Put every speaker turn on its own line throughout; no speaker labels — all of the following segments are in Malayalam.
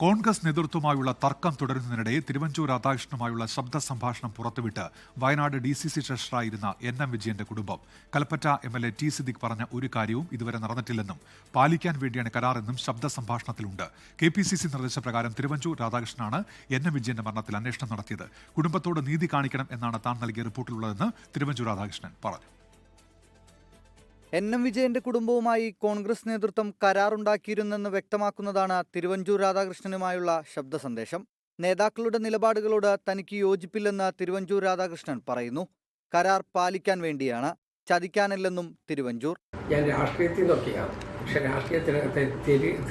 കോൺഗ്രസ് നേതൃത്വമായുള്ള തർക്കം തുടരുന്നതിനിടെ തിരുവഞ്ചൂർ രാധാകൃഷ്ണനുമായുള്ള ശബ്ദ സംഭാഷണം പുറത്തുവിട്ട് വയനാട് DCC ട്രഷററായിരുന്ന NM വിജയന്റെ കുടുംബം. കൽപ്പറ്റ MLA T സിദ്ദിഖ് പറഞ്ഞ ഒരു കാര്യവും ഇതുവരെ നടന്നിട്ടില്ലെന്നും പാലിക്കാൻ വേണ്ടിയാണ് കരാറെന്നും ശബ്ദ സംഭാഷണത്തിലുണ്ട്. KPCC നിർദ്ദേശപ്രകാരം തിരുവഞ്ചൂർ രാധാകൃഷ്ണനാണ് NM വിജയന്റെ മരണത്തിൽ അന്വേഷണം നടത്തിയത്. കുടുംബത്തോട് നീതി കാണിക്കണം എന്നാണ് താൻ നൽകിയ റിപ്പോർട്ടിലുള്ളതെന്ന് തിരുവഞ്ചൂർ രാധാകൃഷ്ണൻ പറഞ്ഞു.
NM വിജയന്റെ കുടുംബവുമായി കോൺഗ്രസ് നേതൃത്വം കരാറുണ്ടാക്കിയിരുന്നെന്ന് വ്യക്തമാക്കുന്നതാണ് തിരുവഞ്ചൂർ രാധാകൃഷ്ണനുമായുള്ള ശബ്ദ സന്ദേശം. നേതാക്കളുടെ നിലപാടുകളോട് തനിക്ക് യോജിപ്പില്ലെന്ന് തിരുവഞ്ചൂർ രാധാകൃഷ്ണൻ പറയുന്നു. കരാർ പാലിക്കാൻ വേണ്ടിയാണ്, ചതിക്കാനല്ലെന്നും തിരുവഞ്ചൂർ.
ഞാൻ രാഷ്ട്രീയത്തിൽ നിന്നൊക്കെയാണ്, പക്ഷെ രാഷ്ട്രീയത്തിനകത്തെ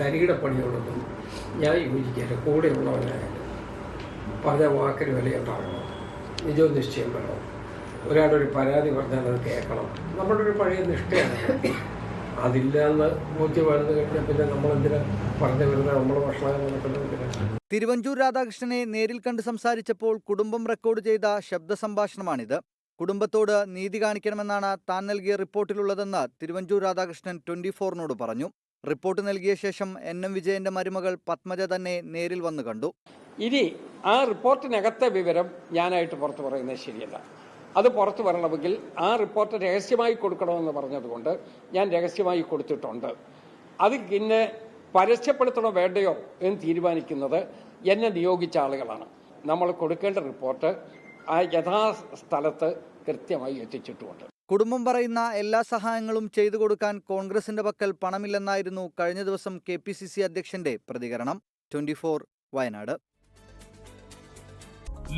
തരികിട പണികളൊന്നും ഞാൻ യോജിക്കില്ല. കൂടെയുള്ളവനായാലും പറഞ്ഞ വാക്കിന് വിലയുണ്ടാകണം, നിജവും നിശ്ചയം വേണം. ഒരാളൊരു പരാതി പറഞ്ഞാൽ അത് കേൾക്കണം. നമ്മുടെ ഒരു പഴയ നിഷ്ഠയാണ്. അതില്ലാന്ന് ബോധ്യമാണെന്ന് കഴിഞ്ഞാൽ പിന്നെ നമ്മളെന്തിനാ പറഞ്ഞു വരുന്നത്? നമ്മൾ ഭക്ഷണം നടക്കുന്നത്.
തിരുവഞ്ചൂർ രാധാകൃഷ്ണനെ നേരിൽ കണ്ട് സംസാരിച്ചപ്പോൾ കുടുംബം റെക്കോർഡ് ചെയ്ത ശബ്ദ സംഭാഷണമാണിത്. കുടുംബത്തോട് നീതി കാണിക്കണമെന്നാണ് താൻ നൽകിയ റിപ്പോർട്ടിലുള്ളതെന്ന് തിരുവഞ്ചൂർ രാധാകൃഷ്ണൻ 24നോട് പറഞ്ഞു. റിപ്പോർട്ട് നൽകിയ ശേഷം NM വിജയന്റെ മരുമകൾ പത്മജ തന്നെ നേരിൽ വന്ന് കണ്ടു.
ഇനി ആ റിപ്പോർട്ടിനകത്തെ വിവരം ഞാനായിട്ട് പുറത്തു പറയുന്നത് ശരിയല്ല. അത് പുറത്തു വരണമെങ്കിൽ ആ റിപ്പോർട്ട് രഹസ്യമായി കൊടുക്കണമെന്ന് പറഞ്ഞതുകൊണ്ട് ഞാൻ രഹസ്യമായി കൊടുത്തിട്ടുണ്ട്. അത് പിന്നെ പരസ്യപ്പെടുത്തണോ വേണ്ടയോ എന്ന് തീരുമാനിക്കുന്നത് എന്നെ നിയോഗിച്ച ആളുകളാണ്. നമ്മൾ കൊടുക്കേണ്ട റിപ്പോർട്ട് ആ യഥാസ്ഥലത്ത് കൃത്യമായി എത്തിച്ചിട്ടുമുണ്ട്.
കുടുംബം പറയുന്ന എല്ലാ സഹായങ്ങളും ചെയ്തു കൊടുക്കാൻ കോൺഗ്രസിന്റെ പക്കൽ പണമില്ലെന്നായിരുന്നു കഴിഞ്ഞ ദിവസം KPCC അധ്യക്ഷന്റെ പ്രതികരണം. 24 വയനാട്.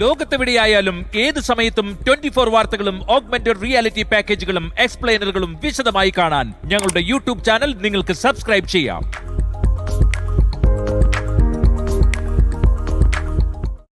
ലോകത്തെവിടെയായാലും ഏത് സമയത്തും 24 വാർത്തകളും ഓഗ്മെന്റഡ് റിയാലിറ്റി പാക്കേജുകളും എക്സ്പ്ലെയിനറുകളും വിശദമായി കാണാൻ ഞങ്ങളുടെ YouTube ചാനൽ നിങ്ങൾക്ക് സബ്സ്ക്രൈബ് ചെയ്യാം.